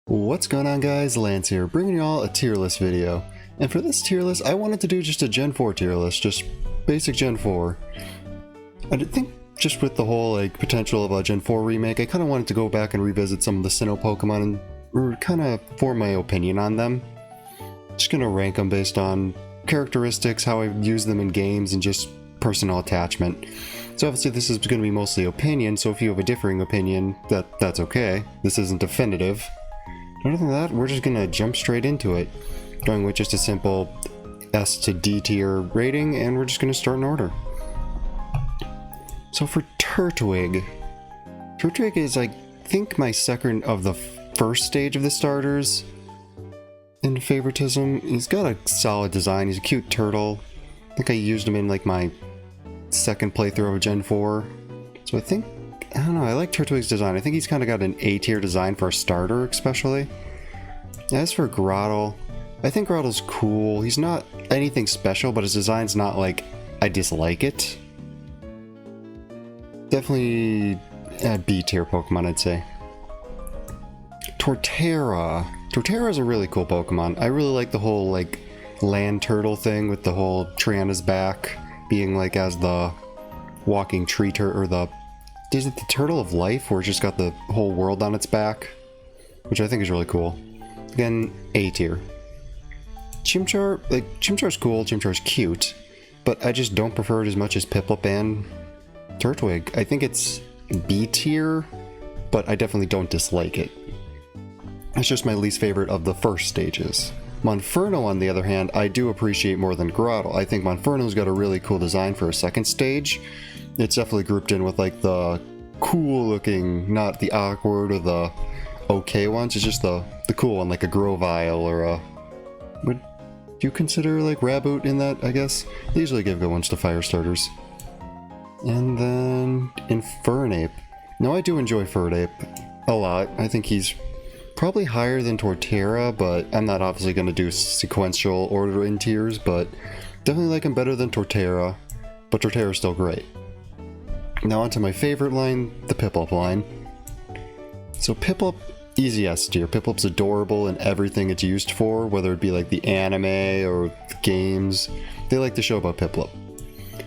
What's going on, guys? Lance here, bringing y'all a tier list video. And for this tier list, I wanted to do just a Gen 4 tier list, just basic Gen 4. I think just with the whole potential of a Gen 4 remake, I kind of wanted to go back and revisit some of the Sinnoh Pokemon and kind of form my opinion on them. Just gonna rank them based on characteristics, how I use them in games, and just personal attachment. So obviously this is going to be mostly opinion, so if you have a differing opinion, that's okay. This isn't definitive. Other than that, we're just gonna jump straight into it, going with just a simple S to D tier rating, and we're just gonna start in order. So for Turtwig is, I think, my second of the first stage of the starters in favoritism. He's got a solid design, he's a cute turtle. I think I used him in like my second playthrough of Gen 4. So I don't know, I like Turtwig's design. I think he's kind of got an A tier design for a starter, especially. As for Grottle, I think Grottle's cool. He's not anything special, but his design's not like I dislike it. Definitely a B tier Pokemon, I'd say. Torterra. Torterra is a really cool Pokemon. I really like the whole land turtle thing with the whole tree on his back being as the walking tree turtle, or is it the turtle of life, where it's just got the whole world on its back, which I think is really cool. Again, A tier. Chimchar, Chimchar's cool, Chimchar's cute, but I just don't prefer it as much as Piplup and Turtwig. I think it's B tier, but I definitely don't dislike it. It's just my least favorite of the first stages. Monferno, on the other hand, I do appreciate more than Grottle. I think Monferno's got a really cool design for a second stage. It's definitely grouped in with the cool looking, not the awkward or the okay ones. It's just the cool one, like a Grovyle or a... Would you consider Raboot in that, I guess? They usually give good ones to fire starters. And then Infernape. No, I do enjoy Fernape a lot. I think he's probably higher than Torterra, but I'm not obviously going to do sequential order in tiers, but definitely like him better than Torterra, but Torterra's still great. Now onto my favorite line, the Piplup line. So Piplup, easy S tier. Piplup's adorable in everything it's used for, whether it be the anime or the games. They like to show about Piplup.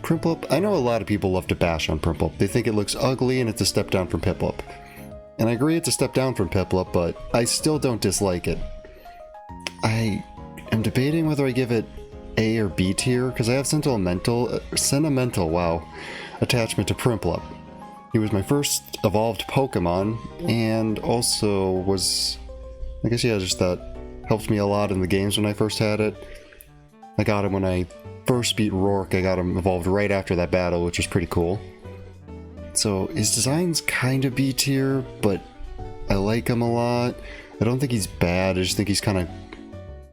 Prinplup, I know a lot of people love to bash on Prinplup. They think it looks ugly and it's a step down from Piplup. And I agree it's a step down from Piplup, but I still don't dislike it. I am debating whether I give it A or B tier, because I have sentimental attachment to Prinplup. He was my first evolved Pokemon, and also was, I guess, yeah, just that helped me a lot in the games when I first had it. I got him when I first beat Rourke. I got him evolved right after that battle, which was pretty cool. So his design's kind of B tier, but I like him a lot. I don't think he's bad, I just think he's kind of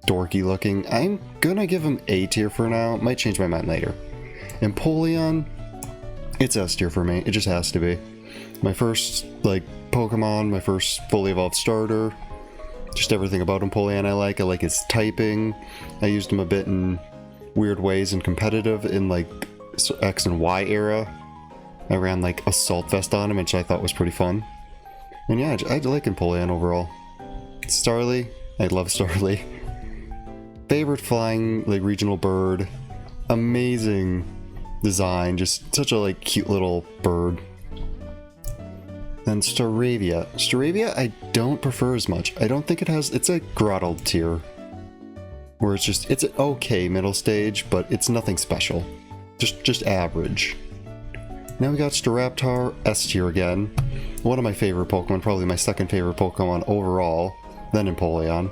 dorky looking. I'm gonna give him A tier for now, might change my mind later. Empoleon, it's S tier for me, it just has to be. My first, Pokemon, my first fully evolved starter. Just everything about Empoleon I like his typing. I used him a bit in weird ways in competitive in X and Y era. I ran Assault Vest on him, which I thought was pretty fun. And yeah, I like Empoleon overall. Starly, I love Starly. Favorite flying regional bird. Amazing design, just such a cute little bird. Then Staravia. Staravia I don't prefer as much. I don't think it's a Grottle tier. Where it's an okay middle stage, but it's nothing special. Just average. Now we got Staraptor, S tier again. One of my favorite Pokemon, probably my second favorite Pokemon overall, then Empoleon.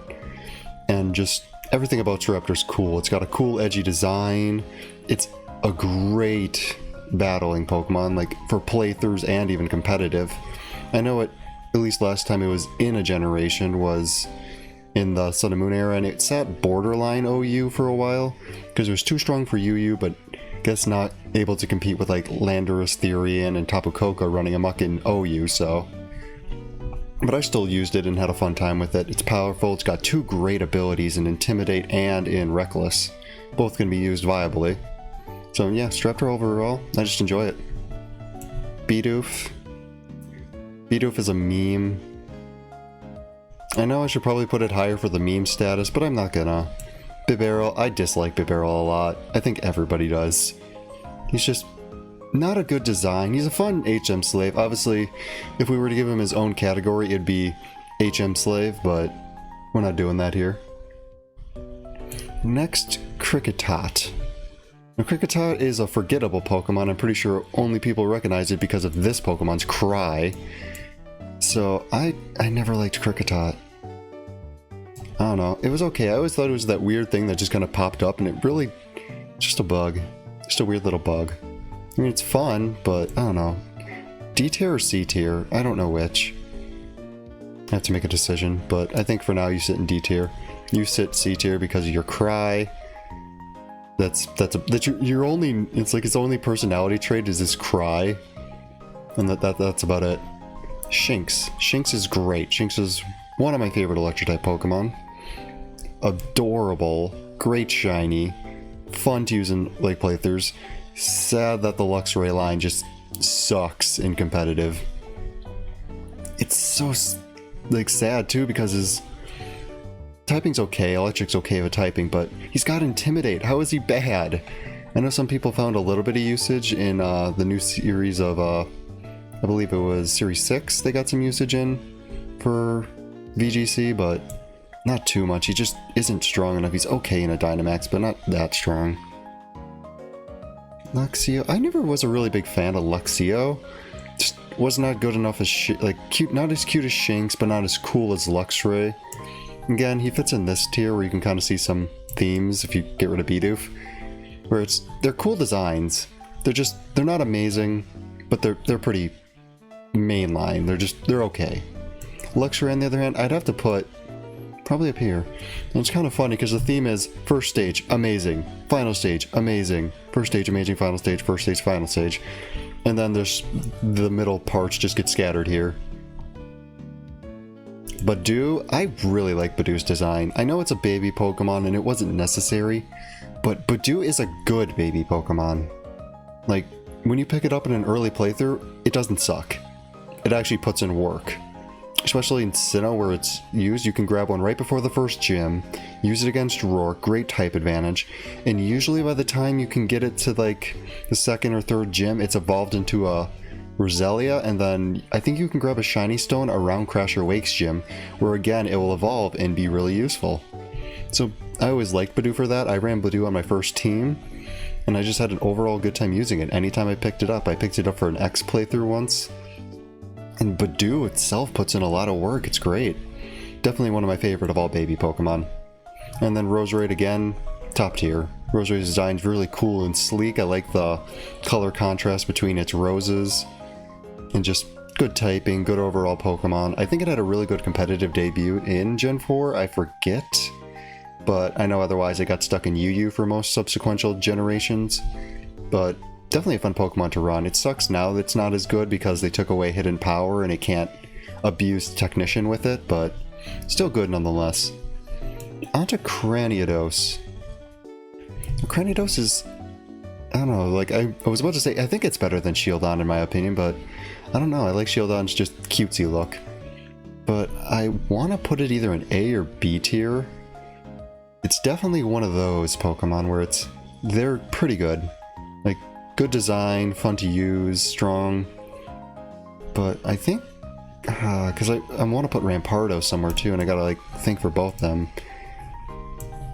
And just everything about Staraptor's cool. It's got a cool edgy design. It's a great battling Pokemon, for playthroughs and even competitive. I know at least last time it was in a generation was in the Sun and Moon era, and it sat borderline OU for a while, because it was too strong for UU, but guess not able to compete with Landorus, Therian, and Tapu Koko running amok in OU, so... But I still used it and had a fun time with it. It's powerful, it's got two great abilities in Intimidate and in Reckless. Both can be used viably. So yeah, Staraptor overall, I just enjoy it. Bidoof. Bidoof is a meme. I know I should probably put it higher for the meme status, but I'm not gonna. Bibarel, I dislike Bibarel a lot. I think everybody does. He's just not a good design. He's a fun HM slave. Obviously, if we were to give him his own category, it'd be HM slave, but we're not doing that here. Next, Kricketot. Now, Kricketot is a forgettable Pokemon. I'm pretty sure only people recognize it because of this Pokemon's cry. So, I never liked Kricketot. I don't know. It was okay. I always thought it was that weird thing that just kind of popped up, and it really... just a bug. Just a weird little bug. I mean, it's fun, but I don't know. D tier or C tier? I don't know which. I have to make a decision, but I think for now you sit in D tier. You sit C tier because of your cry. That's your only... it's like his only personality trait is his cry. And that's about it. Shinx. Shinx is great. Shinx is one of my favorite electric-type Pokemon. Adorable, great shiny, fun to use in lake playthroughs. Sad that the Luxray line just sucks in competitive. It's so like sad too because his typing's okay, electric's okay with typing, but he's got Intimidate. How is he bad? I know some people found a little bit of usage in the new series of I believe it was Series 6 they got some usage in for VGC, but not too much. He just isn't strong enough. He's okay in a Dynamax, but not that strong. Luxio. I never was a really big fan of Luxio. Just was not good enough as like cute, not as cute as Shinx, but not as cool as Luxray. Again, he fits in this tier where you can kind of see some themes if you get rid of Bidoof, where they're cool designs. They're not amazing, but they're pretty mainline. They're okay. Luxray, on the other hand, I'd have to put probably up here. And it's kind of funny because the theme is first stage, amazing. Final stage, amazing. First stage, amazing. Final stage, first stage, final stage. And then there's the middle parts just get scattered here. Badoo, I really like Badoo's design. I know it's a baby Pokemon and it wasn't necessary, but Badoo is a good baby Pokemon. Like, when you pick it up in an early playthrough, it doesn't suck. It actually puts in work. Especially in Sinnoh where it's used, you can grab one right before the first gym, use it against Roar, great type advantage, and usually by the time you can get it to like the second or third gym, it's evolved into a Roselia, and then I think you can grab a Shiny Stone around Crasher Wake's gym, where again it will evolve and be really useful. So I always liked Badoo for that. I ran Badoo on my first team, and I just had an overall good time using it. Anytime I picked it up for an X playthrough once. And Badoo itself puts in a lot of work. It's great. Definitely one of my favorite of all baby Pokemon. And then Roserade again, top tier. Roserade's design is really cool and sleek. I like the color contrast between its roses. And just good typing, good overall Pokemon. I think it had a really good competitive debut in Gen 4. I forget. But I know otherwise it got stuck in UU for most subsequent generations. But definitely a fun Pokemon to run. It sucks now that it's not as good because they took away Hidden Power and it can't abuse Technician with it, but still good nonetheless. Onto Cranidos. Cranidos is... I don't know, like I was about to say, I think it's better than Shieldon in my opinion, but I don't know, I like Shieldon's just cutesy look. But I want to put it either in A or B tier. It's definitely one of those Pokemon where they're pretty good. Like, good design, fun to use, strong. But I think, because I want to put Rampardo somewhere too, and I gotta like think for both them.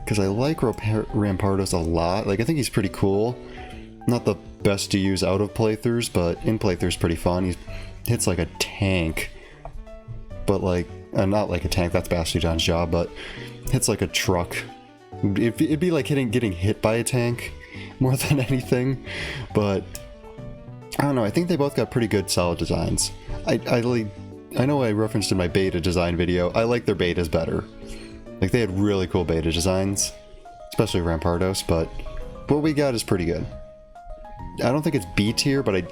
Because I like Rampardos a lot. Like, I think he's pretty cool. Not the best to use out of playthroughs, but in playthroughs pretty fun. He hits like a tank. But like, not like a tank, that's Bastiodohn's job, but hits like a truck. It'd be like getting hit by a tank more than anything, but I don't know, I think they both got pretty good solid designs. I know I referenced in my beta design video, I like their betas better. Like, they had really cool beta designs, especially Rampardos, but what we got is pretty good. I don't think it's B tier, but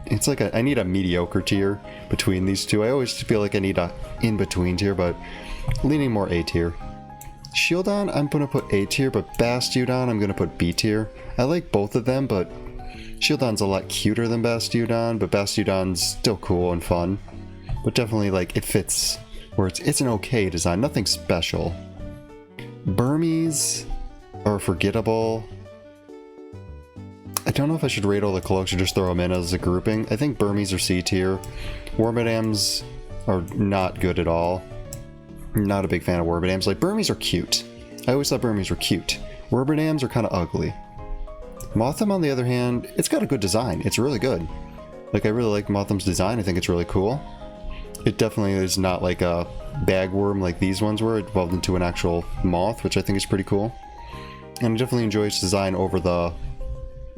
it's like I need a mediocre tier between these two. I always feel like I need a in-between tier, but leaning more A tier. Shieldon, I'm going to put A tier, but Bastiodon, I'm going to put B tier. I like both of them, but Shieldon's a lot cuter than Bastiodon, but Bastiodon's still cool and fun. But definitely, like, it fits where it's an okay design, nothing special. Burmese are forgettable. I don't know if I should rate all the cloaks or just throw them in as a grouping. I think Burmese are C tier. Wormadams are not good at all. Not a big fan of Wormadams. Like, Burmese are cute. I always thought Burmese were cute. Wormadams are kind of ugly. Motham, on the other hand, it's got a good design. It's really good. Like, I really like Motham's design. I think it's really cool. It definitely is not like a bagworm like these ones were. It evolved into an actual moth, which I think is pretty cool. And I definitely enjoy its design over the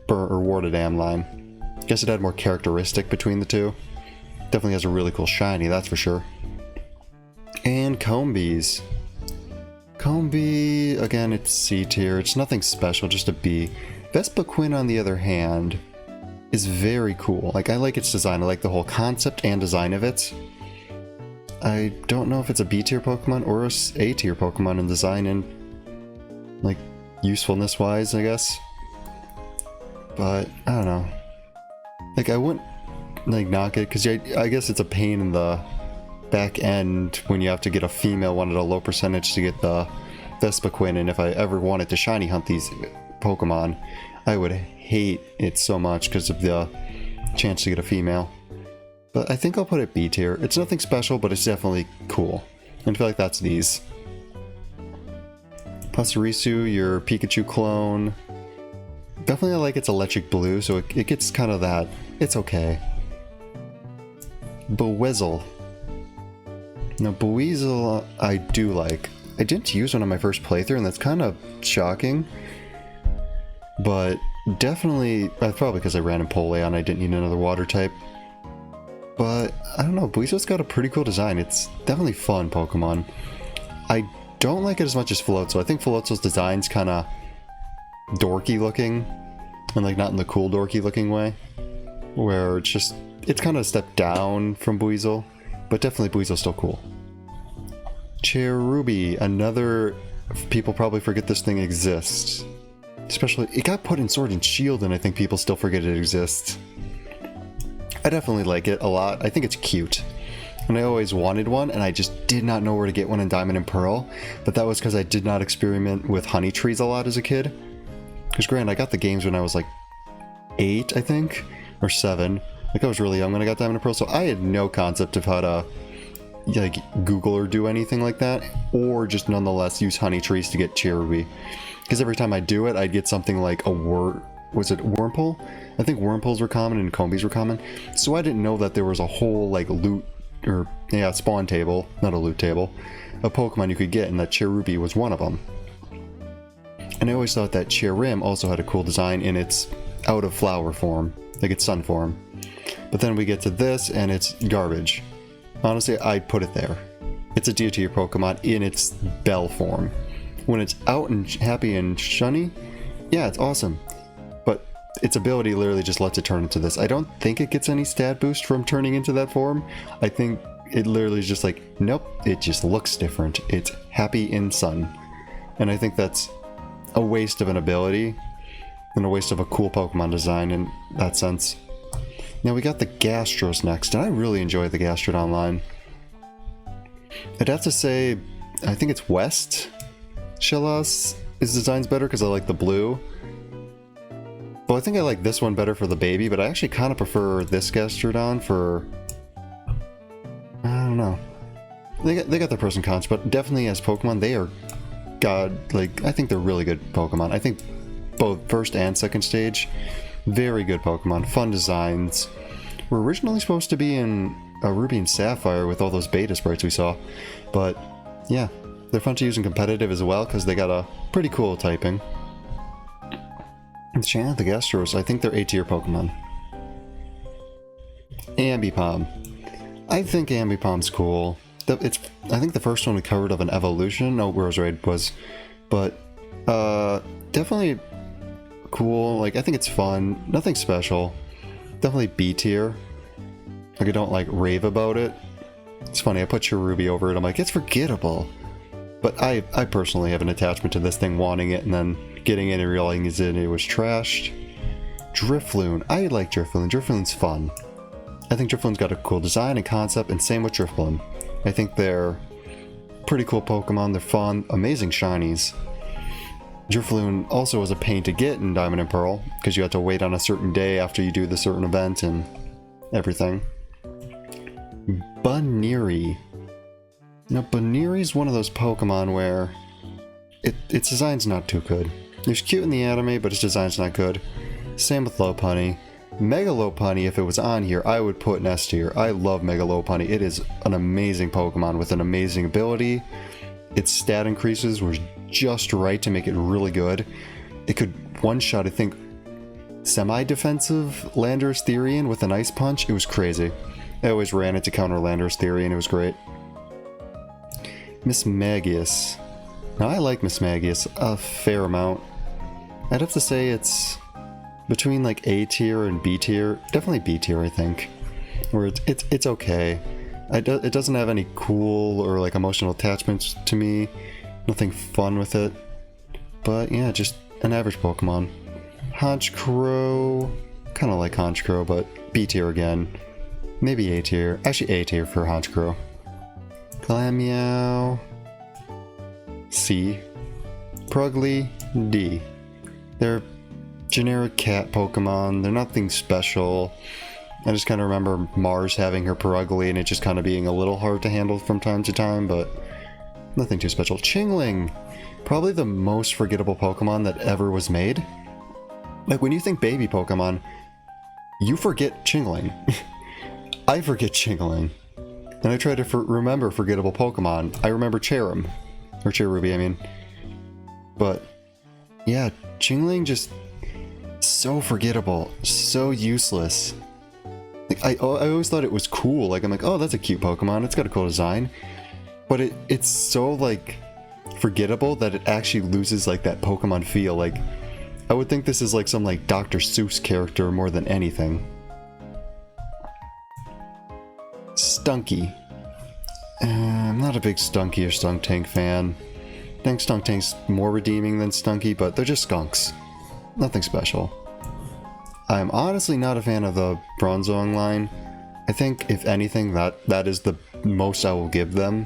Wardadam line. Guess it had more characteristic between the two. Definitely has a really cool shiny, that's for sure. And Combees. Combee, again, it's C tier. It's nothing special, just a B. Vespiquen, on the other hand, is very cool. Like, I like its design. I like the whole concept and design of it. I don't know if it's a B tier Pokemon or a A tier Pokemon in design and, like, usefulness wise, I guess. But I don't know. Like, I wouldn't like knock it because I guess it's a pain in the back end when you have to get a female one at a low percentage to get the Vespiquen, and if I ever wanted to shiny hunt these Pokemon, I would hate it so much because of the chance to get a female. But I think I'll put it B tier. It's nothing special, but it's definitely cool. And I feel like that's these. Pasturisu, your Pikachu clone. Definitely I like its electric blue, so it gets kind of that. It's okay. Buizel. Now, Buizel I do like. I didn't use one on my first playthrough, and that's kind of shocking. But definitely, probably because I ran in Poleon, I didn't need another water type. But, I don't know, Buizel's got a pretty cool design. It's definitely fun Pokemon. I don't like it as much as Floatzel. I think Floatzel's design's kind of dorky looking, and like not in the cool dorky looking way, where it's kind of a step down from Buizel, but definitely Buizel's still cool. Cherubi, another, people probably forget this thing exists. Especially, it got put in Sword and Shield, and I think people still forget it exists. I definitely like it a lot. I think it's cute. And I always wanted one, and I just did not know where to get one in Diamond and Pearl, but that was because I did not experiment with honey trees a lot as a kid. Because granted, I got the games when I was like 8, I think, or 7. Like, I was really young when I got Diamond and Pearl, so I had no concept of how to, like, Google or do anything like that, or just nonetheless use honey trees to get Cherubi. Because every time I do it, I'd get something like a was it Wurmple? I think Wurmples were common and Combees were common, so I didn't know that there was a whole, like, loot, or, yeah, spawn table, not a loot table, of Pokemon you could get, and that Cherubi was one of them. And I always thought that Cherim also had a cool design in its out of flower form, like its sun form. But then we get to this and it's garbage. Honestly, I'd put it there. It's a D tier Pokemon in its bell form. When it's out and happy and shiny, yeah, it's awesome. But its ability literally just lets it turn into this. I don't think it gets any stat boost from turning into that form. I think it literally is just like, nope, it just looks different. It's happy in sun. And I think that's a waste of an ability and a waste of a cool Pokemon design in that sense. Now we got the Gastros next, and I really enjoy the Gastrodon line. I'd have to say, I think it's West Shellas. His design's better because I like the blue. But I think I like this one better for the baby, but I actually kind of prefer this Gastrodon for, I don't know. They got their pros and cons, but definitely as Pokemon, they are I think they're really good Pokemon. I think both first and second stage, very good Pokemon, fun designs. Were originally supposed to be in Ruby and Sapphire with all those beta sprites we saw, but yeah, they're fun to use in competitive as well because they got a pretty cool typing. The Gastros, I think they're A tier Pokemon. Ambipom. I think Ambipom's cool. I think the first one we covered of an evolution, no, Roserade was, but definitely cool. Like, I think it's fun, nothing special. Definitely B tier. Like, I don't like rave about it. It's funny, I put Cherubi over it, I'm like, it's forgettable. But I personally have an attachment to this thing, wanting it and then getting it and realizing it was trashed. Drifloon, I like Drifloon. Drifloon's fun. I think Drifloon's got a cool design and concept, and same with Drifloon. I think they're pretty cool Pokemon. They're fun, amazing shinies. Drifloon also was a pain to get in Diamond and Pearl, because you had to wait on a certain day after you do the certain event and everything. Buneary. Now, Buneary's one of those Pokemon where its design's not too good. It's cute in the anime, but its design's not good. Same with Lopunny. Mega Lopunny, if it was on here, I would put in S tier. I love Mega Lopunny. It is an amazing Pokemon with an amazing ability. Its stat increases were just right to make it really good. It could one-shot, I think, semi-defensive Landorus Therian with an Ice Punch. It was crazy. I always ran it to counter Landorus Therian. It was great. Miss Magius. Now, I like Miss Magius a fair amount. I'd have to say it's between like A tier and B tier. Definitely B tier, I think. Where it's okay. It doesn't have any cool or like emotional attachments to me. Nothing fun with it. But yeah, just an average Pokemon. Honchkrow. Kind of like Honchkrow, but B tier again. Maybe A tier. Actually A tier for Honchkrow. Glameow. C. Pruggly. D. They're generic cat Pokemon. They're nothing special. I just kind of remember Mars having her Pruggly and it just kind of being a little hard to handle from time to time, but nothing too special. Chingling! Probably the most forgettable Pokemon that ever was made. Like, when you think baby Pokemon, you forget Chingling. I forget Chingling. And I try to remember forgettable Pokemon. I remember Cherim. Or Cherubi, I mean. But, yeah, Chingling just so forgettable. So useless. Like, I always thought it was cool. Like, I'm like, oh, that's a cute Pokemon. It's got a cool design. But it's so, like, forgettable that it actually loses, like, that Pokemon feel. Like, I would think this is, like, some, like, Dr. Seuss character more than anything. Stunky. I'm not a big Stunky or Skuntank fan. I think Skuntank's more redeeming than Stunky, but they're just skunks. Nothing special. I'm honestly not a fan of the Bronzong line. I think, if anything, that is the most I will give them.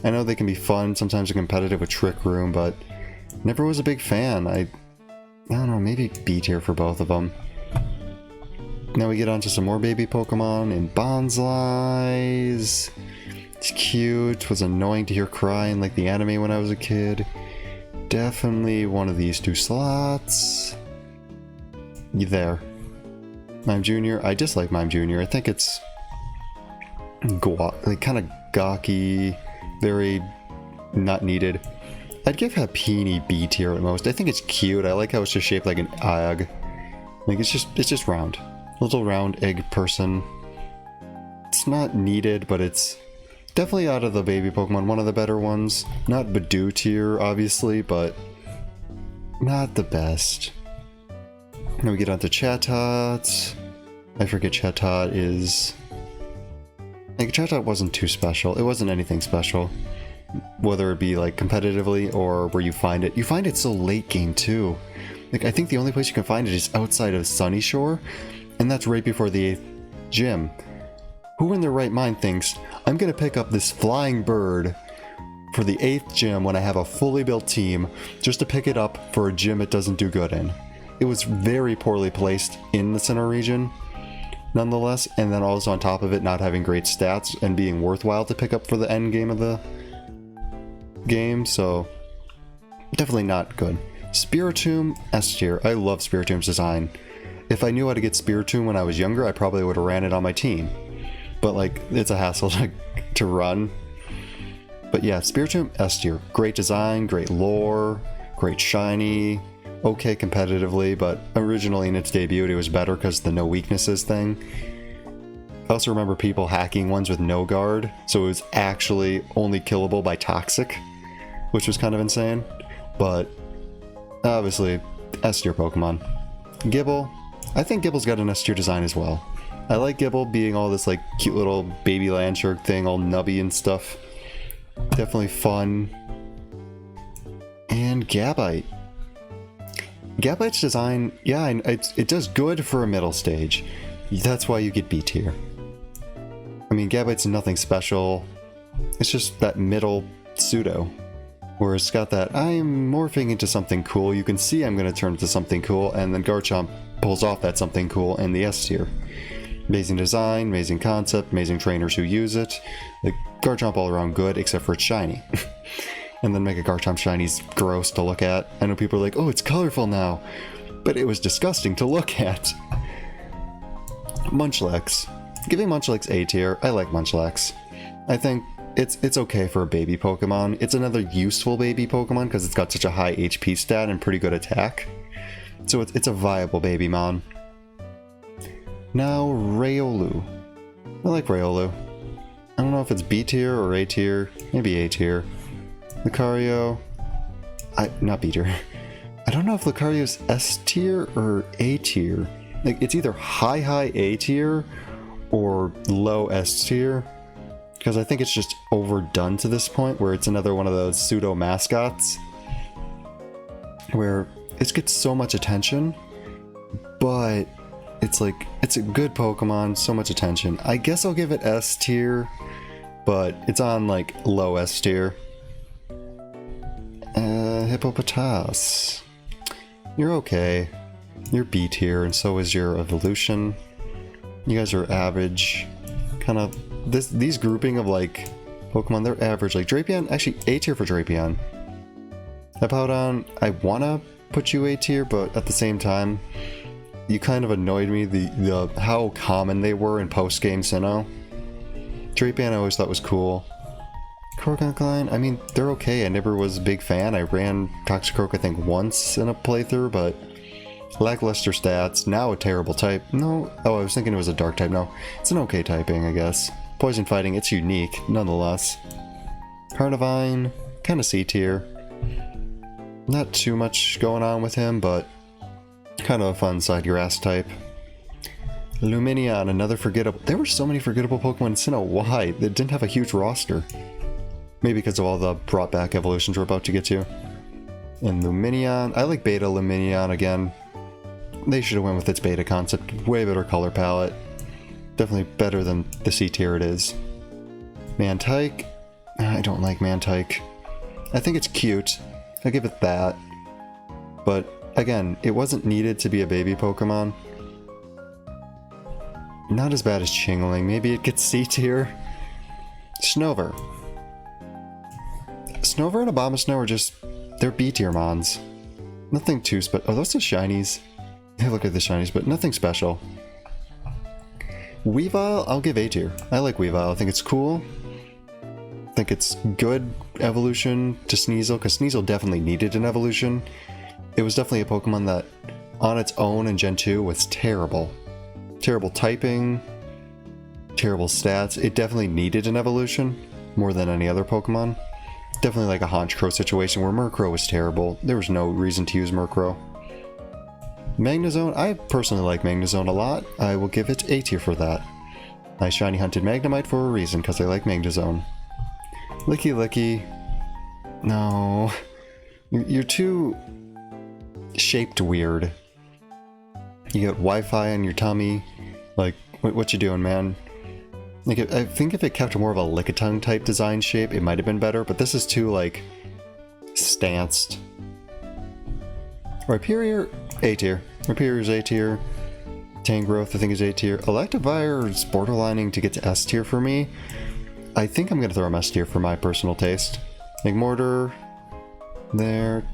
I know they can be fun, sometimes they're competitive with Trick Room, but never was a big fan. I don't know, maybe B tier for both of them. Now we get on to some more baby Pokemon in Bonsais. It's cute, was annoying to hear crying like the anime when I was a kid. Definitely one of these two slots. You there. Mime Jr. I dislike Mime Jr. I think it's like kind of gawky, very not needed. I'd give Happiny B tier at most. I think it's cute. I like how it's just shaped like an egg. Like it's just round. Little round egg person. It's not needed, but it's definitely out of the baby Pokemon one of the better ones. Not Badoo tier, obviously, but not the best. Now we get on to Chatot. I forget Chatot is... Like, Chatot wasn't too special. It wasn't anything special. Whether it be, like, competitively or where you find it. You find it so late game, too. Like, I think the only place you can find it is outside of Sunny Shore, and that's right before the 8th gym. Who in their right mind thinks, I'm gonna pick up this flying bird for the 8th gym when I have a fully built team, just to pick it up for a gym it doesn't do good in? It was very poorly placed in the Sinnoh region, nonetheless, and then also on top of it not having great stats and being worthwhile to pick up for the end game of the game, so definitely not good. Spiritomb, S tier. I love Spiritomb's design. If I knew how to get Spiritomb when I was younger, I probably would have ran it on my team. But like, it's a hassle to run. But yeah, Spiritomb, S tier. Great design, great lore, great shiny. Okay competitively, but originally in its debut it was better because the no weaknesses thing. I also remember people hacking ones with no guard, so it was actually only killable by Toxic, which was kind of insane. But obviously, S tier Pokemon. Gibble, I think Gibble's got an S tier design as well. I like Gibble being all this like cute little baby Landshark thing, all nubby and stuff. Definitely fun. And Gabite. Gabite's design, yeah, it does good for a middle stage. That's why you get B tier. I mean, Gabite's nothing special. It's just that middle pseudo, where it's got that I'm morphing into something cool, you can see I'm going to turn into something cool, and then Garchomp pulls off that something cool in the S tier. Amazing design, amazing concept, amazing trainers who use it. Like, Garchomp all around good, except for it's shiny. And then Mega Garchomp Shiny's gross to look at. I know people are like, oh, it's colorful now. But it was disgusting to look at. Munchlax. Giving Munchlax A tier. I like Munchlax. I think it's okay for a baby Pokemon. It's another useful baby Pokemon because it's got such a high HP stat and pretty good attack. So it's a viable baby mon. Now, Riolu. I like Riolu. I don't know if it's B tier or A tier. Maybe A tier. Lucario. Not B tier. I don't know if Lucario's S tier or A tier. Like, it's either high A tier or low S tier. Because I think it's just overdone to this point, where it's another one of those pseudo mascots. Where it gets so much attention, but it's like, it's a good Pokemon, so much attention. I guess I'll give it S tier, but it's on like low S tier. Hippopotas. You're okay. You're B tier, and so is your evolution. You guys are average. Kind of, these grouping of like Pokemon, they're average. Like Drapion, actually A tier for Drapion. Hippowdon, I wanna put you A tier, but at the same time, you kind of annoyed me, the how common they were in post-game Sinnoh. Drapion I always thought was cool. Croconcline, I mean, they're okay. I never was a big fan. I ran Toxicroak I think once in a playthrough, but lackluster stats. Now a terrible type. No, oh, I was thinking it was a dark type. No, it's an okay typing, I guess. Poison fighting, it's unique, nonetheless. Carnivine, kind of C tier. Not too much going on with him, but kind of a fun side grass type. Lumineon, another forgettable. There were so many forgettable Pokemon in Sinnoh. Why? They didn't have a huge roster. Maybe because of all the brought back evolutions we're about to get to. And Lumineon, I like Beta Lumineon again. They should have went with its beta concept. Way better color palette. Definitely better than the C tier it is. Mantike, I don't like Mantike. I think it's cute. I give it that. But again, it wasn't needed to be a baby Pokemon. Not as bad as Chingling. Maybe it gets C tier. Snover. Snover and Abomasnow are just, they're B tier mons. Nothing too special. Oh, those are shinies. Hey, look at the shinies, but nothing special. Weavile, I'll give A tier. I like Weavile. I think it's cool. I think it's good evolution to Sneasel, because Sneasel definitely needed an evolution. It was definitely a Pokemon that, on its own in Gen 2, was terrible. Terrible typing, terrible stats. It definitely needed an evolution, more than any other Pokemon. Definitely like a Honchkrow situation where Murkrow was terrible. There was no reason to use Murkrow. Magnezone, I personally like Magnezone a lot. I will give it A tier for that. I shiny hunted Magnemite for a reason, because I like Magnezone. Licky Licky. No. You're too shaped weird. You get Wi-Fi on your tummy. Like, what you doing, man? Like, I think if it kept more of a Lickitung type design shape, it might have been better, but this is too, like, stanced. Rhyperior, A tier. Rhyperior's A tier. Tangrowth, I think, is A tier. Electivire is borderlining to get to S tier for me. I think I'm going to throw him S tier for my personal taste. Magmortar, there.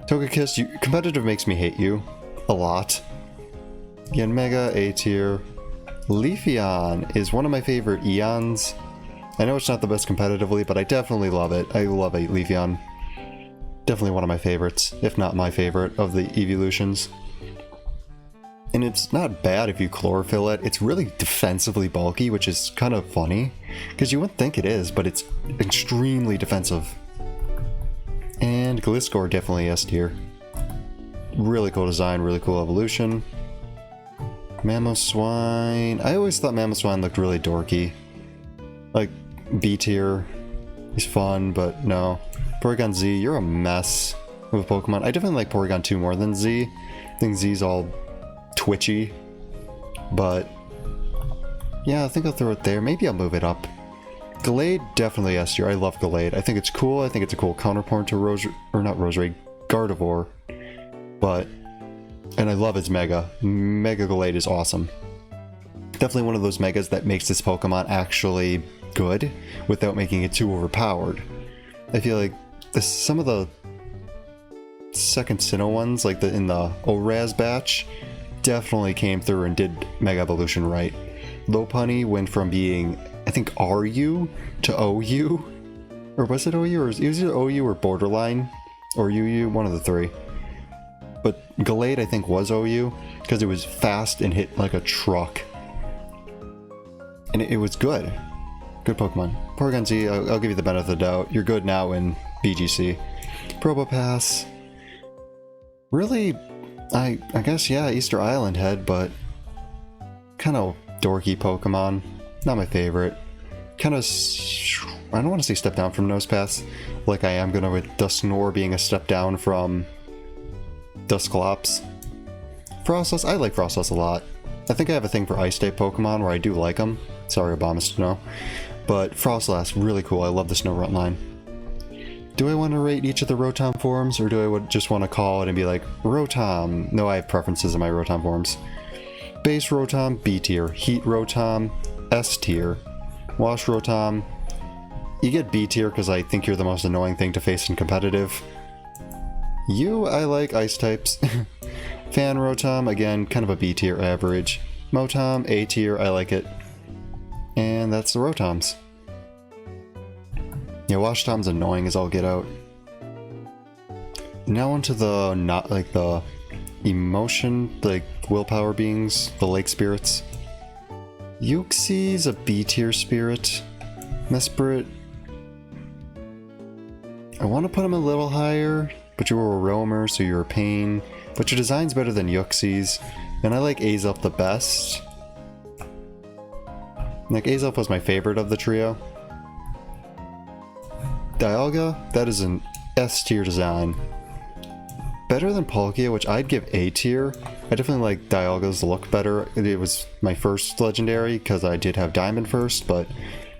Togekiss, competitive makes me hate you. A lot. Again, Mega, A tier. Leafeon is one of my favorite Eons. I know it's not the best competitively, but I definitely love it. I love a Leafeon. Definitely one of my favorites, if not my favorite, of the evolutions. And it's not bad if you chlorophyll it. It's really defensively bulky, which is kind of funny, because you wouldn't think it is, but it's extremely defensive. And Gliscor, definitely S tier. Really cool design, really cool evolution. Mamoswine. I always thought Mamoswine looked really dorky. Like, B tier. He's fun, but no. Porygon Z, you're a mess with Pokemon. I definitely like Porygon 2 more than Z. I think Z's all twitchy. But yeah, I think I'll throw it there. Maybe I'll move it up. Gallade, definitely S tier. I love Gallade. I think it's cool. I think it's a cool counterpoint to Gardevoir. But, and I love its Mega. Mega Gallade is awesome. Definitely one of those Megas that makes this Pokemon actually good without making it too overpowered. I feel like some of the second Sinnoh ones, like in the ORAS batch, definitely came through and did Mega Evolution right. Lopunny went from being, I think, RU to OU, or was it OU, or it was either OU or Borderline, or UU, one of the three. But Gallade, I think, was OU, because it was fast and hit like a truck. And it was good. Good Pokemon. Porygon Z, I'll give you the benefit of the doubt. You're good now in BGC. Probopass. Really, I guess, yeah, Easter Island head, but kind of dorky Pokemon. Not my favorite. Kind of, I don't want to say step down from Nosepass, like I am gonna with Dusknoir being a step down from Dusclops. Frostless, I like Frostless a lot. I think I have a thing for Ice-type Pokemon where I do like them. Sorry, Obama Snow. But Frostlass, really cool. I love the Snorunt line. Do I want to rate each of the Rotom forms, or do I just want to call it and be like, Rotom? No, I have preferences in my Rotom forms. Base Rotom, B tier. Heat Rotom, S tier. Wash Rotom, you get B tier because I think you're the most annoying thing to face in competitive. I like Ice types. Fan Rotom, again, kind of a B tier average. Motom, A tier, I like it. And that's the Rotoms. Yeah, Wash Tom's annoying as all get out. Now onto the, not like the emotion, like willpower beings, the lake spirits. Uxie's a B tier spirit. Mesprit, I want to put him a little higher, but you were a roamer, so you're a pain. But your design's better than Uxie's, and I like Azelf the best. Like, Azelf was my favorite of the trio. Dialga, that is an S tier design. Better than Palkia, which I'd give A tier. I definitely like Dialga's look better. It was my first legendary, because I did have Diamond first, but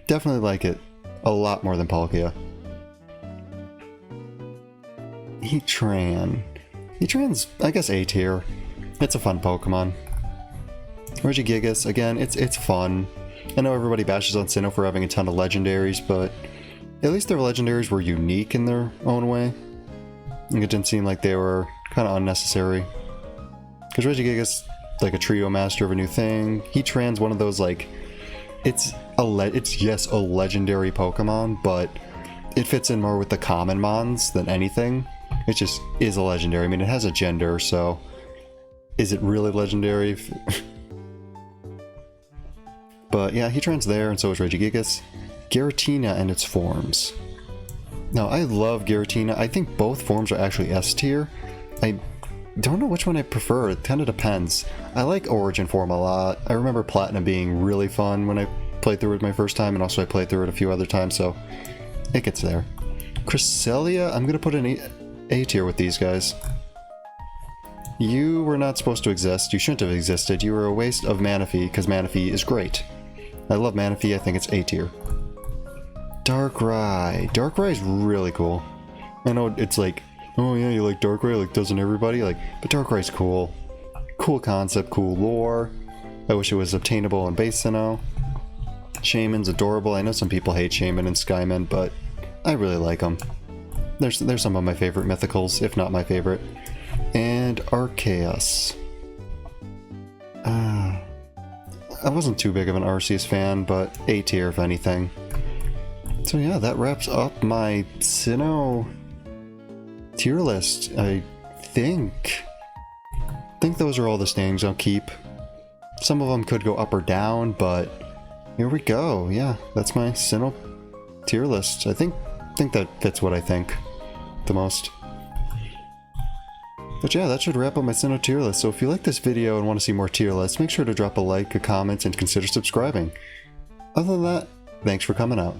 definitely like it a lot more than Palkia. Heatran's, I guess, A tier. It's a fun Pokemon. Regigigas, again, it's fun. I know everybody bashes on Sinnoh for having a ton of legendaries, but at least their legendaries were unique in their own way. It didn't seem like they were kind of unnecessary. Because Regigigas, like a trio master of a new thing. Heatran's one of those, like, it's yes, a legendary Pokemon, but it fits in more with the common mons than anything. It just is a legendary. I mean, it has a gender, so is it really legendary? But yeah, Heatran's there, and so is Regigigas. Giratina and its forms. Now, I love Giratina. I think both forms are actually S tier. I don't know which one I prefer. It kind of depends. I like Origin form a lot. I remember Platinum being really fun when I played through it my first time, and also I played through it a few other times, so it gets there. Cresselia, I'm going to put an A tier with these guys. You were not supposed to exist. You shouldn't have existed. You were a waste of Manaphy, because Manaphy is great. I love Manaphy. I think it's A tier. Darkrai. Darkrai is really cool. I know it's like, oh yeah, you like Darkrai, like doesn't everybody? Like, but Darkrai's cool. Cool concept, cool lore. I wish it was obtainable in base Sinnoh. Shaymin's adorable. I know some people hate Shaymin and Skyman, but I really like them. There's some of my favorite mythicals, if not my favorite. And Arceus. I wasn't too big of an Arceus fan, but A tier if anything. So yeah, that wraps up my Sinnoh tier list. I think those are all the standings I'll keep. Some of them could go up or down, but here we go. Yeah, that's my Sinnoh tier list. I think that fits what I think the most. But yeah, that should wrap up my Sinnoh tier list. So if you like this video and want to see more tier lists, make sure to drop a like, a comment, and consider subscribing. Other than that, thanks for coming out.